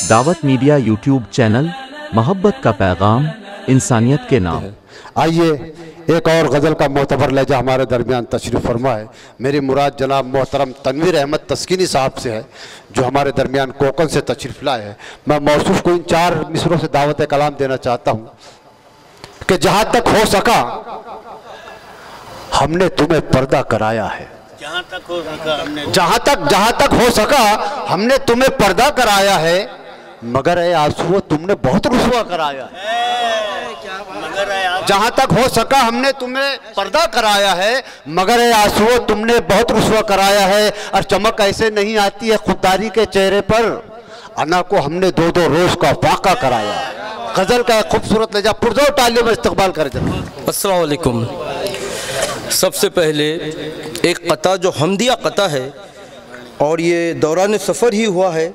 دعوت media YouTube channel, محبت کا پیغام، انسانیت کے نام۔ آئیے ایک اور غزل کا معتبر لہجہ ہمارے درمیان تشریف فرما ہے۔ میری مراد جناب محترم تنویر احمد تسکینی صاحب سے ہے، جو ہمارے درمیان کوکن سے تشریف لائے ہیں۔ میں موصوف کو ان 4 مصروں سے دعوت کلام دینا چاہتا ہوں کہ جہاں تک ہو سکا ہم نے تمہیں پردہ کرایا ہے، جہاں تک ہو سکا ہم نے تمہیں پردہ کرایا ہے، مگر اے آنسو تم نے بہت رسوا کرایا ہے۔ جہاں تک ہو سکا ہم نے تمہیں پردہ کرایا ہے، مگر اے آنسو تم نے بہت رسوا کرایا ہے، اور چمک ایسے نہیں آتی ہے خودداری کے چہرے پر، انا کو ہم نے 2 روز کا فاقہ کرایا ہے۔ غزل کا ایک خوبصورت لہجہ پرزور تالیوں میں استقبال کر جائے۔ السلام علیکم۔ سب سے پہلے ایک قطع جو حمدیہ قطع ہے، اور یہ دوران سفر ہی ہوا ہے،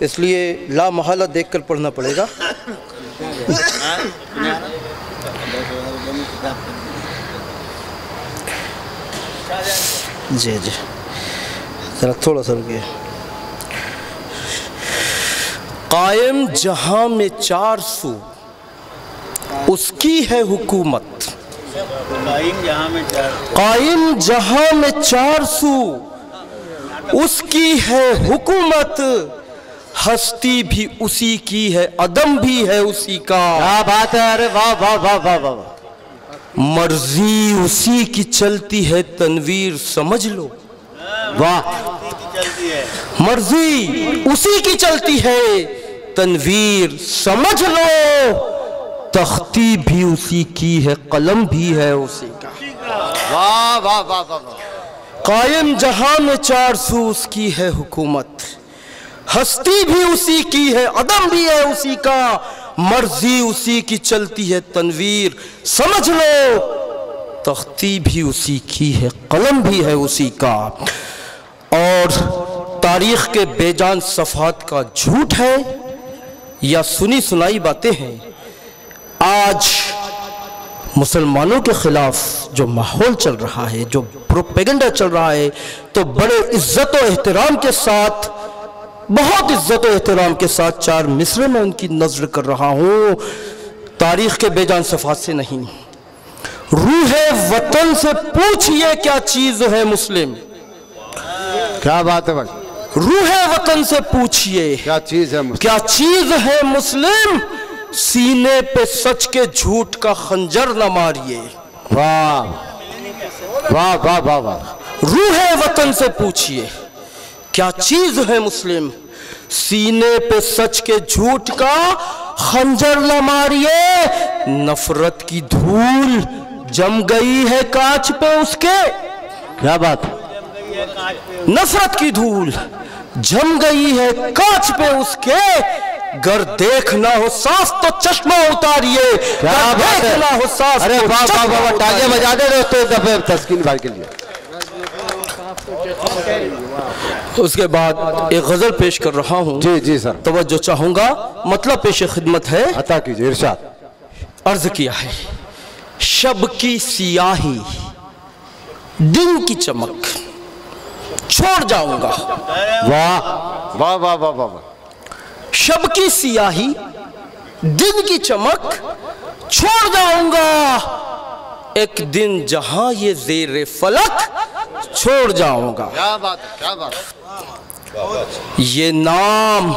اس لیے لا محالہ دیکھ کر پڑھنا پڑے گا۔ جی ذرا تھوڑا سا رکیے۔ قائم جہاں میں 4 سو اس کی ہے حکومت، قائم جہاں میں 4 سو اس کی ہے حکومت، ہستی بھی اسی کی ہے، عدم بھی ہے اسی کا۔ کیا بات ہے، ارے واہ واہ واہ واہ واہ۔ مرضی اسی کی چلتی ہے تنویر سمجھ لو، واہ، مرضی اسی کی چلتی ہے تنویر سمجھ لو، تختی بھی اسی کی ہے، قلم بھی ہے اسی کا۔ واہ واہ واہ واہ۔ قائم جہاں میں 4 سو اس کی ہے حکومت، ہستی بھی اسی کی ہے، عدم بھی ہے اسی کا، مرضی اسی کی چلتی ہے تنویر سمجھ لو، تختی بھی اسی کی ہے، قلم بھی ہے اسی کا۔ اور تاریخ کے بے جان صفحات کا جھوٹ ہے یا سنی سنائی باتیں ہیں، آج مسلمانوں کے خلاف جو ماحول چل رہا ہے، جو پروپیگنڈا چل رہا ہے، تو بڑے عزت و احترام کے ساتھ، بہت عزت و احترام کے ساتھ 4 مصرے میں ان کی نظر کر رہا ہوں، تاریخ کے بے جان صفحات سے نہیں۔ روح وطن سے پوچھئے کیا چیز ہے مسلم، کیا بات ہے بھائی، روح وطن سے پوچھئے کیا چیز ہے مسلم، کیا چیز ہے مسلم، سینے پہ سچ کے جھوٹ کا خنجر نہ ماریے۔ واہ واہ واہ واہ واہ۔ روح وطن سے پوچھئے کیا چیز ہے مسلم، سینے پہ سچ کے جھوٹ کا خنجر نہ ماریے، نفرت کی دھول جم گئی ہے کانچ پہ اس کے، کیا بات ہے، نفرت کی دھول جم گئی ہے کانچ پہ اس کے، گر دیکھنا ہو صاف تو چشمہ اتاریے، کیا بات ہے، دیکھنا ہو صاف ارے تو واہ واہ چشمہ واہ، تالیاں بجا دے دوستو ایک دفعہ تسکین بھائی کے لیے۔ اس کے بعد ایک غزل پیش کر رہا ہوں، جی سر، توجہ چاہوں گا، مطلب پیش خدمت ہے۔ عطا کیجئے، ارشاد۔ عرض کیا ہے، شب کی سیاہی دن کی چمک چھوڑ جاؤں گا، واہ واہ واہ واہ واہ۔ شب کی سیاہی دن کی چمک چھوڑ جاؤں گا، ایک دن جہاں یہ زیر فلک چھوڑ جاؤں گا۔ کیا بات ہے، کیا بات ہے۔ یہ نام،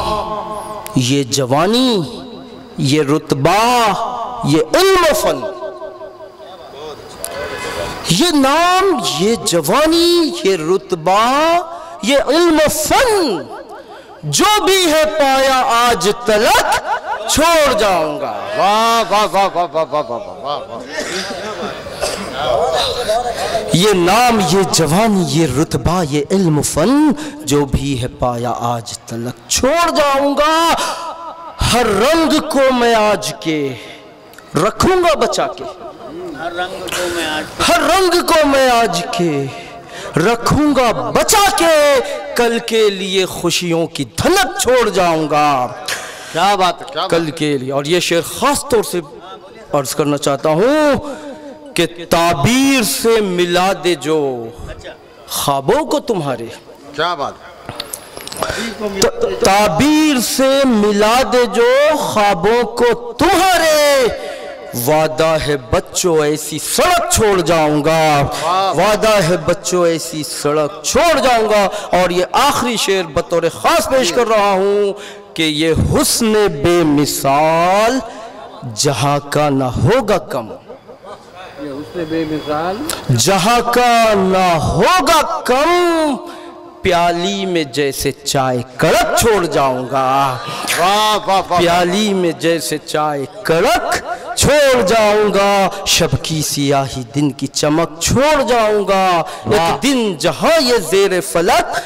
یہ جوانی، یہ رتبہ، یہ علم و فن، یہ نام، یہ جوانی، یہ رتبہ، یہ علم و فن، جو بھی ہے پایا آج تلک چھوڑ جاؤں گا۔ واہ واہ واہ واہ واہ واہ واہ واہ۔ یہ نام، یہ جوانی، یہ رتبہ، یہ علم و فن، جو بھی ہے پایا آج تلک چھوڑ جاؤں گا، ہر رنگ کو میں آج کے رکھوں گا بچا کے، ہر رنگ کو میں آج کے رکھوں گا بچا کے، کل کے لیے خوشیوں کی دھنک چھوڑ جاؤں گا۔ کیا بات ہے، کل کے لیے، اور یہ شعر خاص طور سے عرض کرنا چاہتا ہوں کہ تعبیر سے ملا دے جو خوابوں کو تمہارے، کیا بات ہے۔ تعبیر سے ملا دے جو خوابوں کو تمہارے، وعدہ ہے بچوں ایسی سڑک چھوڑ جاؤں گا، وعدہ ہے بچوں ایسی سڑک چھوڑ جاؤں گا۔ اور یہ آخری شعر بطور خاص پیش کر رہا ہوں کہ یہ حسن بے مثال جہاں کا نہ ہوگا کم، یہ حسن بے مثال جہاں کا نہ ہوگا کم، پیالی میں جیسے چائے کڑک چھوڑ جاؤں گا، پیالی میں جیسے چائے کڑک چھوڑ جاؤں گا، شب کی سیاہی دن کی چمک چھوڑ جاؤں گا، ایک دن جہاں یہ زیر فلک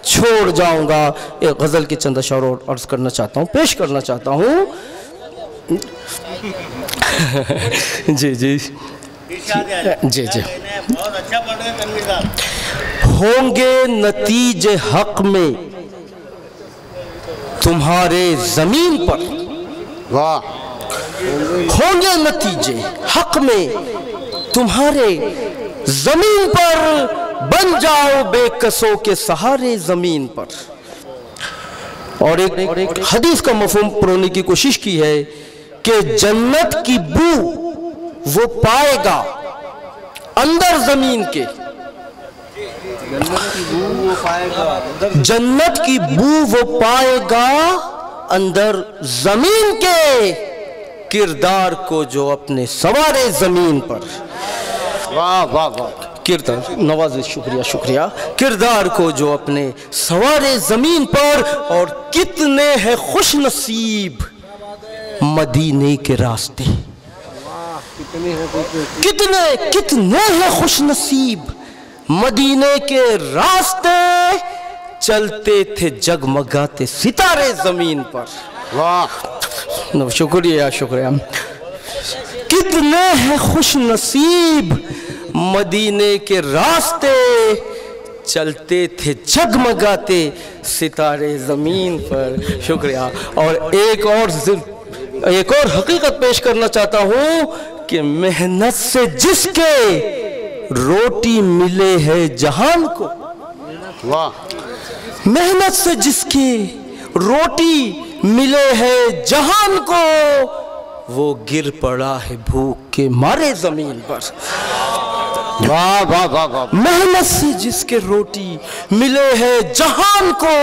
چھوڑ جاؤں گا۔ ایک غزل کے چند اشعار اور عرض کرنا چاہتا ہوں، پیش کرنا چاہتا ہوں۔ جی جی جی جی بہت اچھا پڑھ رہے ہیں تنویر صاحب۔ ہوں گے نتیجے حق میں تمہارے زمین پر، واہ، ہوں گے نتیجے حق میں تمہارے زمین پر، بن جاؤ بے کسوں کے سہارے زمین پر۔ اور ایک حدیث کا مفہوم پرونے کی کوشش کی ہے کہ جنت کی بو وہ پائے گا اندر زمین کے، جنت کی بو وہ پائے گا اندر زمین کے، کردار کو جو اپنے سوارے زمین پر، واہ واہ واہ، کردار نوازش، شکریہ شکریہ، کردار کو جو اپنے سوارے زمین پر۔ اور کتنے ہیں خوش نصیب مدینے کے راستے، کتنے ہیں خوش نصیب مدینے کے راستے، چلتے تھے جگمگاتے ستارے زمین پر۔ واہ، شکریہ شکریہ۔ کتنے ہیں خوش نصیب مدینے کے راستے، چلتے تھے جگمگاتے ستارے زمین پر۔ شکریہ۔ اور ایک اور حقیقت پیش کرنا چاہتا ہوں کہ محنت سے جس کے روٹی ملے ہے جہان کو، واہ، محنت سے جس کے روٹی ملے ہے جہان کو، وہ گر پڑا ہے بھوک کے مارے زمین پر۔ واہ واہ واہ واہ، محنت سے جس کے روٹی ملے ہے جہان کو،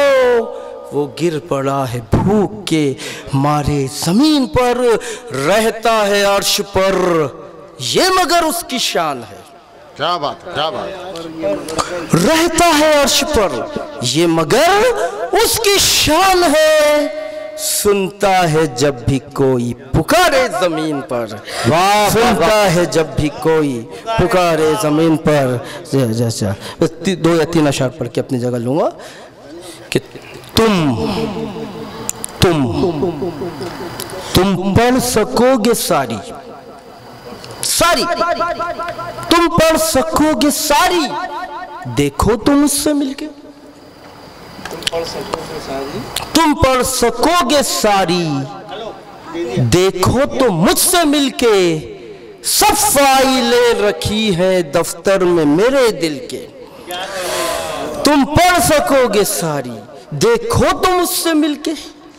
وہ گر پڑا ہے بھوک کے مارے زمین پر۔ رہتا ہے عرش پر یہ مگر اس کی شان ہے، کیا بات، کیا بات، رہتا ہے عرش پر یہ مگر اس کی شان ہے، سنتا ہے جب بھی کوئی پکارے زمین پر، سنتا ہے جب بھی کوئی پکارے زمین پر۔ دو یا تین اشعار پڑھ کے اپنی جگہ لوں گا کہ تم پڑھ سکو گے ساری، تم پڑھ سکو گے ساری، دیکھو تم اس سے مل کے، تم پڑھ سکو گے ساری، دیکھو تو مجھ سے مل کے، سب فائلیں رکھی ہیں دفتر میں میرے دل کے۔ تم پڑھ سکو گے ساری، دیکھو تو مجھ سے مل کے،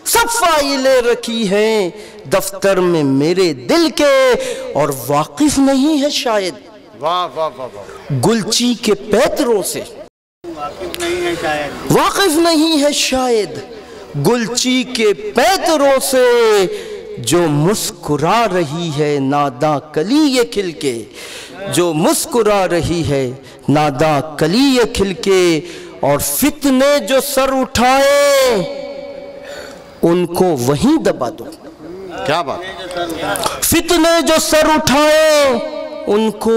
سب فائلیں رکھی ہیں دفتر میں میرے دل کے۔ اور واقف نہیں ہے شاید واہ واہ واہ واہ، گلچی کے پیتروں سے، واقف نہیں ہے شاید گلچی کے پیتروں سے، جو مسکرا رہی ہے ناداں کلی یہ کھل کے، جو مسکرا رہی ہے ناداں کلی یہ کھل کے۔ اور فتنے جو سر اٹھائے ان کو وہیں دبا دو، کیا بات، فتنے جو سر اٹھائے ان کو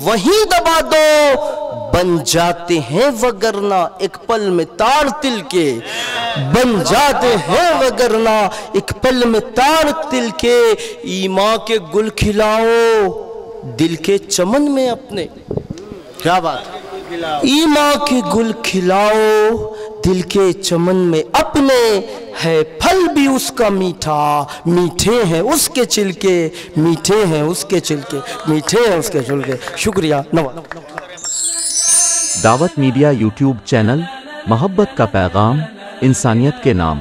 وہیں دبا دو، بن جاتے ہیں وگرنہ ایک پل میں تار تل کے، بن جاتے ہیں وگرنہ ایک پل میں تار تل کے۔ ایمان کے گل کھلاؤ دل کے چمن میں اپنے، کیا بات، ایمان کے گل کھلاؤ دل کے چمن میں اپنے، ہے پھل بھی اس کا میٹھا، میٹھے ہیں اس کے چھلکے، میٹھے ہیں اس کے چھلکے، میٹھے ہیں اس کے چھلکے۔ شکریہ۔ دعوت میڈیا یوٹیوب چینل محبت کا پیغام انسانیت کے نام